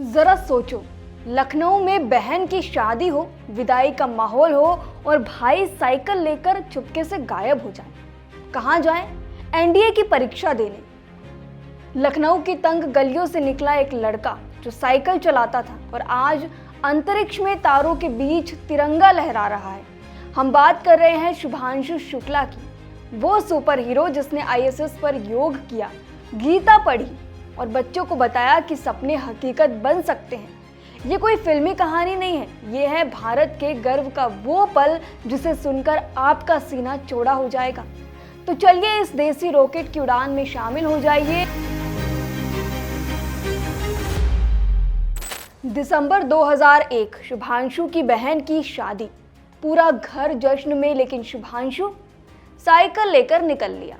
जरा सोचो, लखनऊ में बहन की शादी हो, विदाई का माहौल हो और भाई साइकिल लेकर चुपके से गायब हो जाए। कहाँ जाए? एनडीए की परीक्षा देने। लखनऊ की तंग गलियों से निकला एक लड़का जो साइकिल चलाता था और आज अंतरिक्ष में तारों के बीच तिरंगा लहरा रहा है। हम बात कर रहे हैं शुभांशु शुक्ला की, वो सुपर हीरो जिसने आईएसएस पर योग किया, गीता पढ़ी और बच्चों को बताया कि सपने हकीकत बन सकते हैं। ये कोई फिल्मी कहानी नहीं है, ये है भारत के गर्व का वो पल जिसे सुनकर आपका सीना चौड़ा हो जाएगा। तो चलिए इस देसी रॉकेट की उड़ान में शामिल हो जाइए। दिसंबर 2001, शुभांशु की बहन की शादी। पूरा घर जश्न में, लेकिन शुभांशु साइकिल लेकर निकल लिया।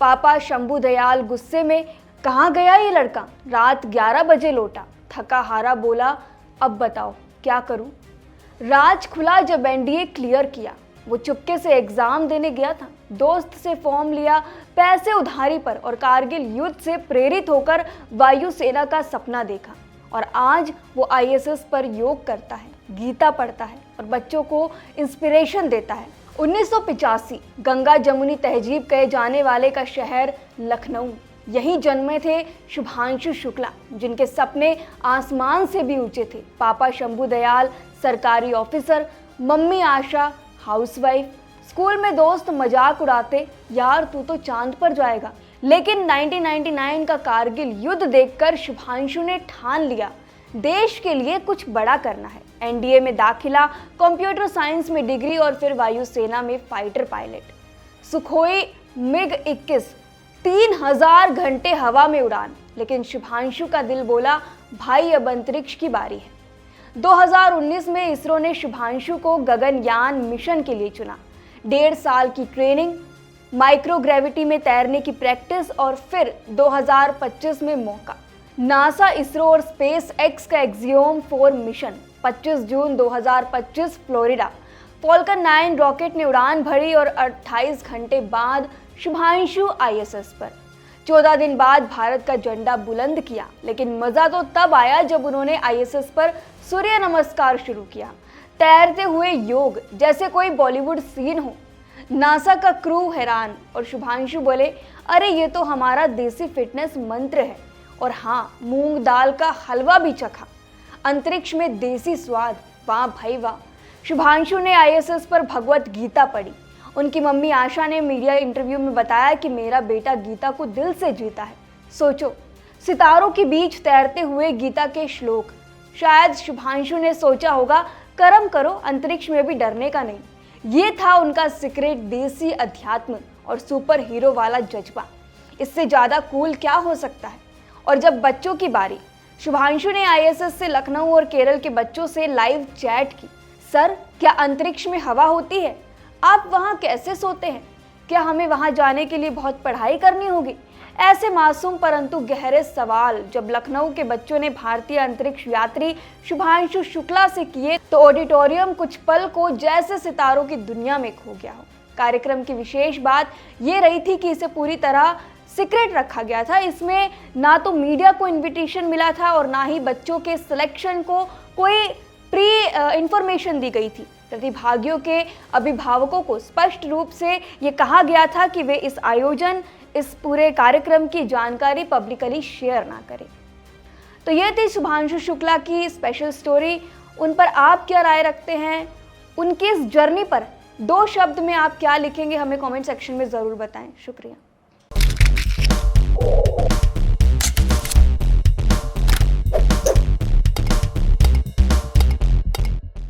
पापा शंभू दयाल गुस्से में, कहाँ गया ये लड़का? रात 11 बजे लौटा। थका हारा बोला, अब बताओ क्या करूं? राज खुला जब एनडीए क्लियर किया। वो चुपके से एग्जाम देने गया था, दोस्त से फॉर्म लिया, पैसे उधारी पर, और कारगिल युद्ध से प्रेरित होकर वायुसेना का सपना देखा। और आज वो आईएसएस पर योग करता है, गीता पढ़ता है और बच्चों को इंस्पिरेशन देता है। 1985, गंगा जमुनी तहजीब कहे जाने वाले का शहर लखनऊ, यहीं जन्मे थे शुभांशु शुक्ला, जिनके सपने आसमान से भी ऊंचे थे। पापा शंभू दयाल सरकारी ऑफिसर, मम्मी आशा हाउसवाइफ। स्कूल में दोस्त मजाक उड़ाते, यार तू तो चांद पर जाएगा। लेकिन 1999 का कारगिल युद्ध देखकर शुभांशु ने ठान लिया, देश के लिए कुछ बड़ा करना है। एनडीए में दाखिला, कंप्यूटर साइंस में डिग्री और फिर वायुसेना में फाइटर पायलट। सुखोई MiG-21, 3000 घंटे हवा में उड़ान। लेकिन शुभांशु का दिल बोला, भाई अब अंतरिक्ष की बारी है। 2019 में इसरो ने शुभांशु को गगनयान मिशन के लिए चुना। 1.5 साल की ट्रेनिंग, माइक्रोग्रेविटी में तैरने की प्रैक्टिस और फिर 2025 में मौका। नासा, इसरो और स्पेस एक्स का एक्सियोम 4 मिशन। 25 जून 2025 फ्लोरिडा। फॉल्कन 9 रॉकेट ने उड़ान भरी और 28 घंटे बाद शुभांशु आईएसएस पर। 14 दिन बाद भारत का झंडा बुलंद किया। लेकिन मजा तो तब आया जब उन्होंने आईएसएस पर सूर्य नमस्कार शुरू किया, तैरते हुए योग, जैसे कोई बॉलीवुड सीन हो। नासा का क्रू हैरान और शुभांशु बोले, अरे ये तो हमारा देसी फिटनेस मंत्र है। और हाँ, मूंग दाल का हलवा भी चखा। अंतरिक्ष में देसी स्वाद, वाह भाई वाह। शुभांशु ने आईएसएस पर भगवत गीता पढ़ी। उनकी मम्मी आशा ने मीडिया इंटरव्यू में बताया कि मेरा बेटा गीता को दिल से जीता है। सोचो, सितारों के बीच तैरते हुए गीता के श्लोक। शायद शुभांशु ने सोचा होगा, कर्म करो, अंतरिक्ष में भी डरने का नहीं। ये था उनका सीक्रेट, देसी अध्यात्म और सुपर हीरो वाला जज्बा। इससे ज्यादा कूल क्या हो सकता है? और जब बच्चों की बारी, शुभांशु ने आईएसएस से लखनऊ और केरल के बच्चों से लाइव चैट की। सर, क्या अंतरिक्ष में हवा होती है? आप वहाँ कैसे सोते हैं? क्या हमें वहाँ जाने के लिए बहुत पढ़ाई करनी होगी? ऐसे मासूम परंतु गहरे सवाल जब लखनऊ के बच्चों ने भारतीय अंतरिक्ष यात्री शुभांशु शुक्ला से किए तो ऑडिटोरियम कुछ पल को जैसे सितारों की दुनिया में खो गया हो। कार्यक्रम की विशेष बात ये रही थी कि इसे पूरी तरह सीक्रेट रखा गया था। इसमें ना तो मीडिया को इन्विटेशन मिला था और ना ही बच्चों के सिलेक्शन को कोई प्री इंफॉर्मेशन दी गई थी। प्रतिभागियों के अभिभावकों को स्पष्ट रूप से ये कहा गया था कि वे इस पूरे कार्यक्रम की जानकारी पब्लिकली शेयर ना करें। तो ये थी शुभांशु शुक्ला की स्पेशल स्टोरी। उन पर आप क्या राय रखते हैं? उनकी इस जर्नी पर 2 शब्द में आप क्या लिखेंगे? हमें कमेंट सेक्शन में ज़रूर बताएं। शुक्रिया।